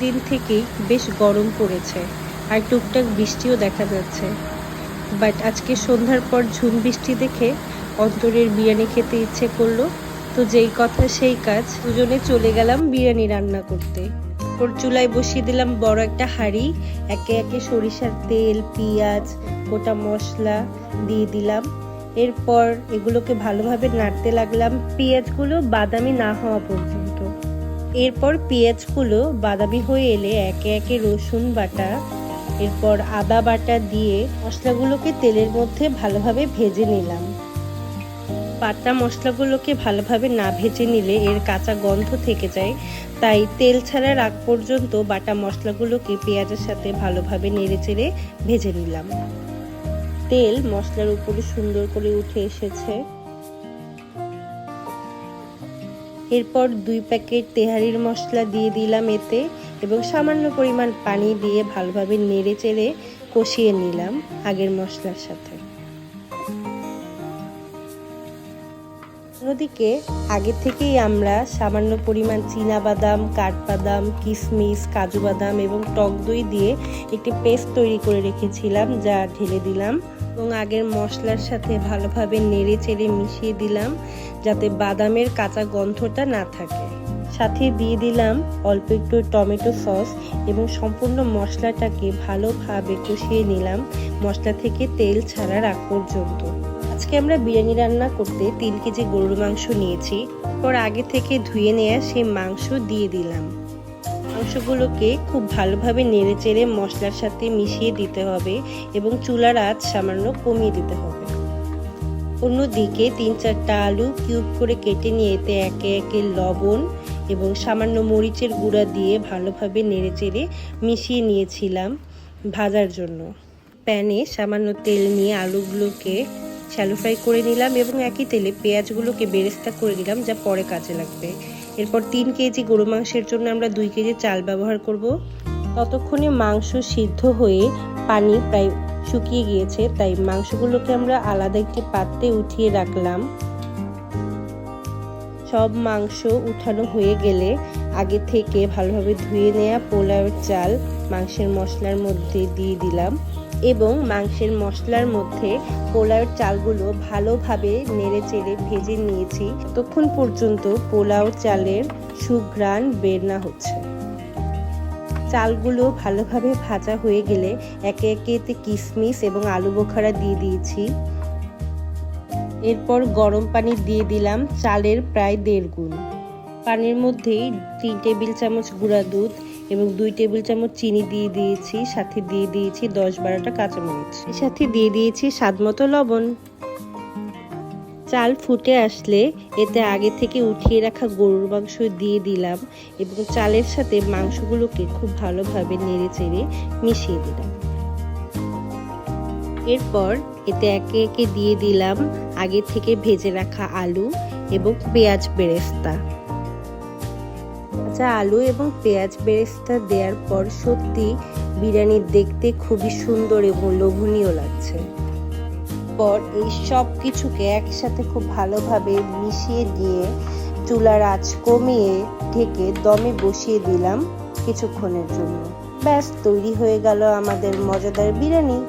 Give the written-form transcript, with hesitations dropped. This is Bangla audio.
দিন থেকেই বেশ গরম পড়েছে আর টুকটাক বৃষ্টিও দেখা যাচ্ছে। বাট আজকে সন্ধ্যার পর ঝুম বৃষ্টি দেখে অন্তরের বিরিয়ানি খেতে ইচ্ছে করলো। তো যেই কথা সেই কাজ, দুজনে চলে গেলাম বিরিয়ানি রান্না করতে। ওর চুলায় বসিয়ে দিলাম বড় একটা হাঁড়ি। একে একে সরিষার তেল, পেঁয়াজ, গোটা মশলা দিয়ে দিলাম। এরপর এগুলোকে ভালোভাবে নাড়তে লাগলাম পেঁয়াজগুলো বাদামি না হওয়া পর্যন্ত। এরপর পেঁয়াজগুলো বাদামি হয়ে এলে একে একে রসুন বাটা, এরপর আদা বাটা দিয়ে মশলাগুলোকে তেলের মধ্যে ভালোভাবে ভেজে নিলাম। বাটা মশলাগুলোকে ভালোভাবে না ভেজে নিলে এর কাঁচা গন্ধ থেকে যায়, তাই তেল ছাড়ার আগ পর্যন্ত বাটা মশলাগুলোকে পেঁয়াজের সাথে ভালোভাবে নেড়েচেড়ে ভেজে নিলাম। তেল মশলার উপরে সুন্দর করে উঠে এসেছে। এরপর 2 প্যাকেট তেহারির মশলা দিয়ে দিলাম এতে, এবং সামান্য পরিমাণ পানি দিয়ে ভালোভাবে নেড়েচেড়ে কষিয়ে নিলাম আগের মশলার সাথে। অন্যদিকে আগে থেকেই আমরা সামান্য পরিমাণ চীনাবাদাম, কাঠবাদাম, কিশমিশ, কাজু বাদাম এবং টক দই দিয়ে একটি পেস্ট তৈরি করে রেখেছিলাম, যা ঢেলে দিলাম এবং আগের মশলার সাথে ভালোভাবে নেড়ে চেড়ে মিশিয়ে দিলাম যাতে বাদামের কাঁচা গন্ধটা না থাকে। সাথে দিয়ে দিলাম অল্প একটু টমেটো সস এবং সম্পূর্ণ মশলাটাকে ভালোভাবে কষিয়ে নিলাম মশলা থেকে তেল ছাড়ার আগ পর্যন্ত। আজকে আমরা বিরিয়ানি রান্না করতে 3 কেজি গরুর মাংস নিয়েছি। পর আগে থেকে ধুয়ে নেওয়া সেই মাংস দিয়ে দিলাম। মাংসগুলোকে খুব ভালোভাবে নেড়েচেড়ে মশলার সাথে মিশিয়ে দিতে হবে এবং চুলার আঁচ সামান্য কমিয়ে দিতে হবে। অন্যদিকে 3-4টা আলু কিউব করে কেটে নিয়ে এতে একে একে লবণ এবং সামান্য মরিচের গুঁড়া দিয়ে ভালোভাবে নেড়েচেড়ে মিশিয়ে নিয়েছিলাম ভাজার জন্য। প্যানে সামান্য তেল নিয়ে আলুগুলোকে শ্যালো ফ্রাই করে নিলাম এবং একই তেলে পেঁয়াজগুলোকে বেরেস্তা করে নিলাম, যা পরে কাজে লাগবে। এরপর 3 কেজি গরু মাংসের জন্য আমরা 2 কেজি চাল ব্যবহার করব। ততক্ষণে মাংস সিদ্ধ হয়ে পানি প্রায় শুকিয়ে গিয়েছে, তাই মাংসগুলোকে আমরা আলাদা একটি পাত্রে উঠিয়ে রাখলাম। সব মাংস উঠানো হয়ে গেলে আগে থেকে ভালোভাবে ধুয়ে নেওয়া পোলাওয়ের চাল মাংসের মশলার মধ্যে দিয়ে দিলাম এবং মাংসের মশলার মধ্যে পোলাওয়ের চালগুলো ভালোভাবে নেড়েচেড়ে ভেজে নিয়েছি ততক্ষণ পর্যন্ত পোলাও চালের সুঘ্রাণ বের না হচ্ছে। চালগুলো ভালোভাবে ভাজা হয়ে গেলে একে একে এতে কিশমিশ এবং আলু বোখারা দিয়ে দিয়েছি। এরপর গরম পানি দিয়ে দিলাম চালের প্রায় 1.5 গুণ। পানির মধ্যেই 3 টেবিল চামচ গুঁড়া দুধ এবং 2 টেবিল চামচ চিনি দিয়ে দিয়েছি। সাথে দিয়ে দিয়েছি 10-12টা কাঁচামরিচ। এর সাথে দিয়ে দিয়েছি স্বাদমতো লবণ। চাল ফুটে আসলে এতে আগে থেকে উঠিয়ে রাখা গরুর মাংস দিয়ে দিলাম এবং চালের সাথে মাংসগুলোকে খুব ভালোভাবে নেড়েচেড়ে মিশিয়ে দিলাম। এরপর এতে একে একে দিয়ে দিলাম আগে থেকে ভেজে রাখা আলু এবং পেঁয়াজ বেরেস্তা। আলু এবং পেঁয়াজ বেরেস্তা দেওয়ার পর সত্যি বিরিয়ানি দেখতে খুবই সুন্দর এবং লোভনীয় লাগছে। পর এই সব কিছুকে একসাথে খুব ভালোভাবে মিশিয়ে দিয়ে চুলার আঁচ কমিয়ে ঢেকে দমে বসিয়ে দিলাম কিছুক্ষণের জন্য। ব্যাস তৈরি হয়ে গেল আমাদের মজাদার বিরিয়ানি।